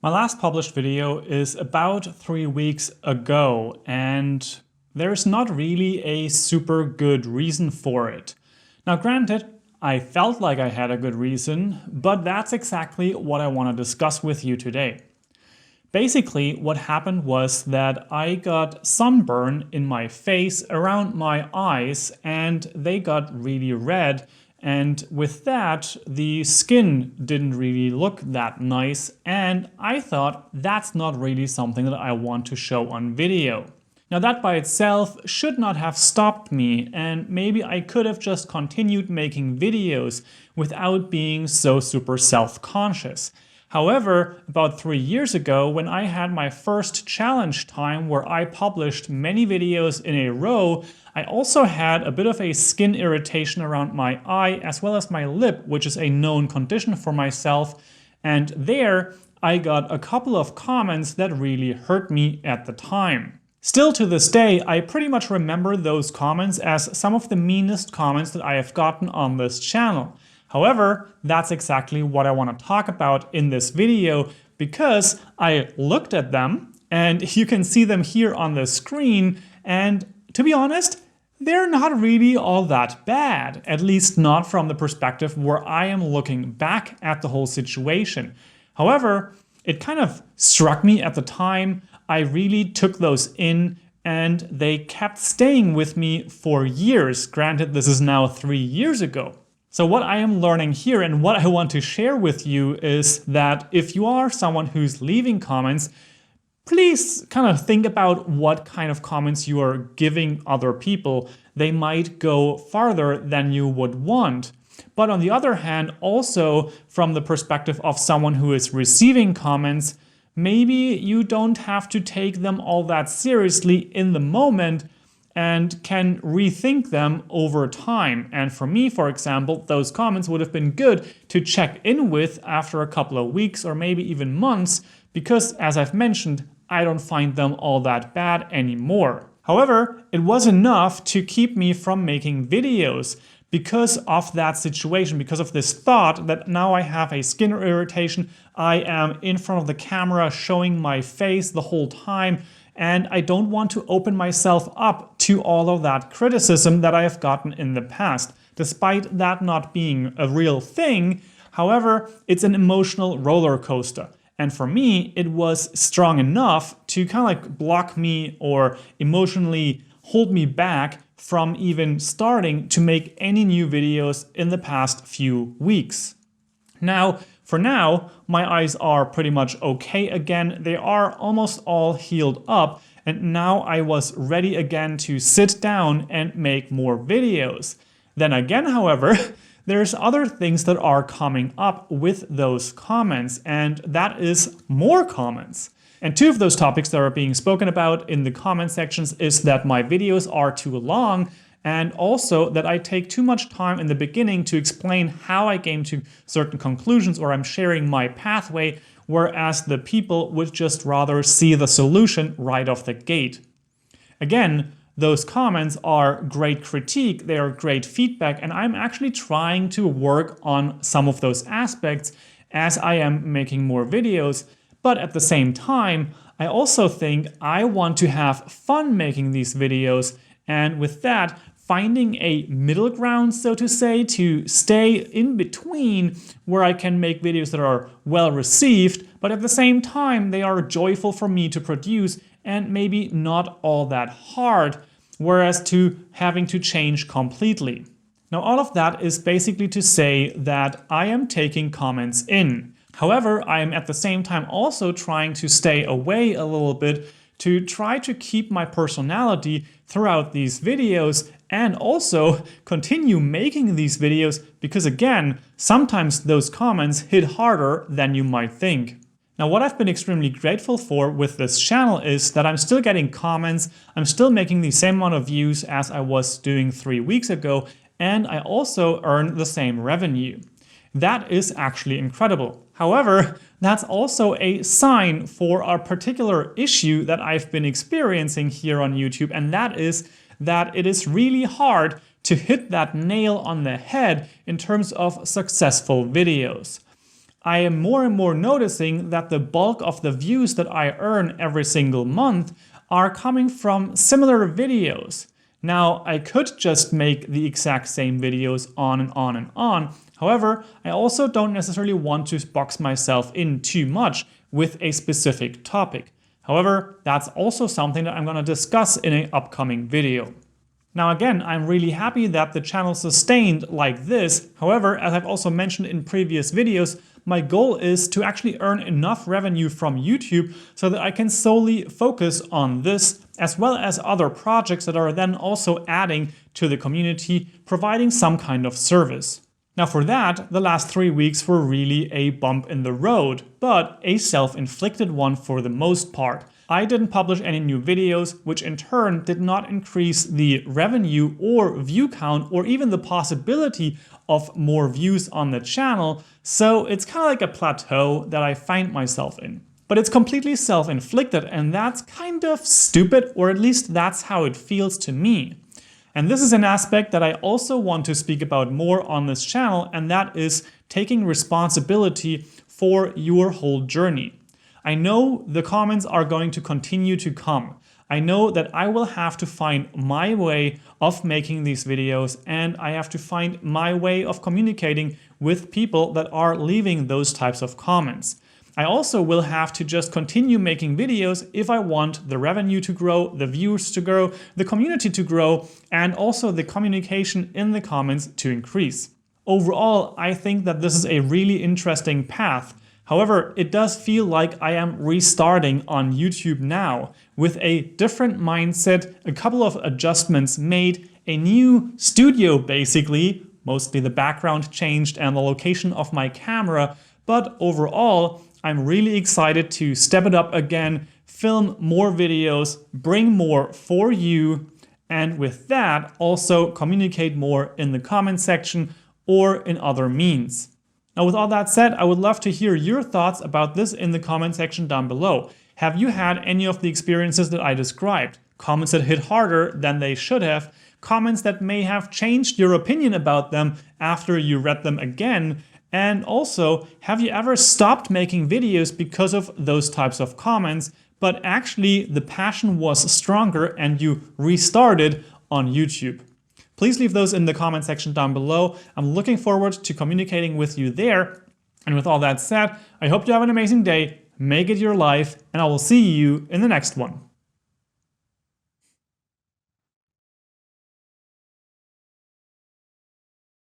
My last published video is about 3 weeks ago, and there's not really a super good reason for it. Now granted, I felt like I had a good reason, but that's exactly what I want to discuss with you today. Basically, what happened was that I got sunburn in my face around my eyes and they got really red. And with that, the skin didn't really look that nice. And I thought that's not really something that I want to show on video. Now that by itself should not have stopped me, and maybe I could have just continued making videos without being so super self-conscious. However, about 3 years ago, when I had my first challenge time where I published many videos in a row, I also had a bit of a skin irritation around my eye as well as my lip, which is a known condition for myself. And there I got a couple of comments that really hurt me at the time. Still to this day, I pretty much remember those comments as some of the meanest comments that I have gotten on this channel. However, that's exactly what I want to talk about in this video because I looked at them and you can see them here on the screen, and to be honest, they're not really all that bad, at least not from the perspective where I am looking back at the whole situation. However, it kind of struck me at the time. I really took those in and they kept staying with me for years. Granted, this is now 3 years ago. So what I am learning here and what I want to share with you is that if you are someone who's leaving comments, please kind of think about what kind of comments you are giving other people. They might go farther than you would want. But on the other hand, also from the perspective of someone who is receiving comments, maybe you don't have to take them all that seriously in the moment and can rethink them over time. And for me, for example, those comments would have been good to check in with after a couple of weeks or maybe even months, because as I've mentioned, I don't find them all that bad anymore. However, it was enough to keep me from making videos because of that situation, because of this thought that now I have a skin irritation, I am in front of the camera showing my face the whole time, and I don't want to open myself up to all of that criticism that I have gotten in the past. Despite that not being a real thing, however, it's an emotional roller coaster. And for me, it was strong enough to kind of like block me or emotionally hold me back from even starting to make any new videos in the past few weeks. Now, for now, my eyes are pretty much okay again. They are almost all healed up, and now I was ready again to sit down and make more videos. Then again, however, there's other things that are coming up with those comments, and that is more comments. And two of those topics that are being spoken about in the comment sections is that my videos are too long, and also that I take too much time in the beginning to explain how I came to certain conclusions, or I'm sharing my pathway, whereas the people would just rather see the solution right off the gate. Again, those comments are great critique, they are great feedback, and I'm actually trying to work on some of those aspects as I am making more videos. But at the same time, I also think I want to have fun making these videos, and with that, finding a middle ground, so to say, to stay in between where I can make videos that are well received, but at the same time they are joyful for me to produce and maybe not all that hard, whereas to having to change completely. Now all of that is basically to say that I am taking comments in. However, I am at the same time also trying to stay away a little bit to try to keep my personality throughout these videos and also continue making these videos because again, sometimes those comments hit harder than you might think. Now what I've been extremely grateful for with this channel is that I'm still getting comments, I'm still making the same amount of views as I was doing 3 weeks ago, and I also earn the same revenue. That is actually incredible. However, that's also a sign for a particular issue that I've been experiencing here on YouTube, and that is that it is really hard to hit that nail on the head in terms of successful videos. I am more and more noticing that the bulk of the views that I earn every single month are coming from similar videos. Now, I could just make the exact same videos on and on and on. However, I also don't necessarily want to box myself in too much with a specific topic. However, that's also something that I'm going to discuss in an upcoming video. Now again, I'm really happy that the channel sustained like this. However, as I've also mentioned in previous videos, my goal is to actually earn enough revenue from YouTube so that I can solely focus on this, as well as other projects that are then also adding to the community, providing some kind of service. Now for that, the last 3 weeks were really a bump in the road, but a self-inflicted one for the most part. I didn't publish any new videos, which in turn did not increase the revenue or view count or even the possibility of more views on the channel, so it's kind of like a plateau that I find myself in. But it's completely self-inflicted, and that's kind of stupid, or at least that's how it feels to me. And this is an aspect that I also want to speak about more on this channel, and that is taking responsibility for your whole journey. I know the comments are going to continue to come. I know that I will have to find my way of making these videos, and I have to find my way of communicating with people that are leaving those types of comments. I also will have to just continue making videos if I want the revenue to grow, the views to grow, the community to grow, and also the communication in the comments to increase. Overall, I think that this is a really interesting path. However, it does feel like I am restarting on YouTube now with a different mindset, a couple of adjustments made, a new studio basically, mostly the background changed and the location of my camera, but overall, I'm really excited to step it up again, film more videos, bring more for you, and with that, also communicate more in the comment section or in other means. Now, with all that said, I would love to hear your thoughts about this in the comment section down below. Have you had any of the experiences that I described? Comments that hit harder than they should have, comments that may have changed your opinion about them after you read them again, and also, have you ever stopped making videos because of those types of comments, but actually the passion was stronger and you restarted on YouTube? Please leave those in the comment section down below. I'm looking forward to communicating with you there. And with all that said, I hope you have an amazing day, make it your life, and I will see you in the next one.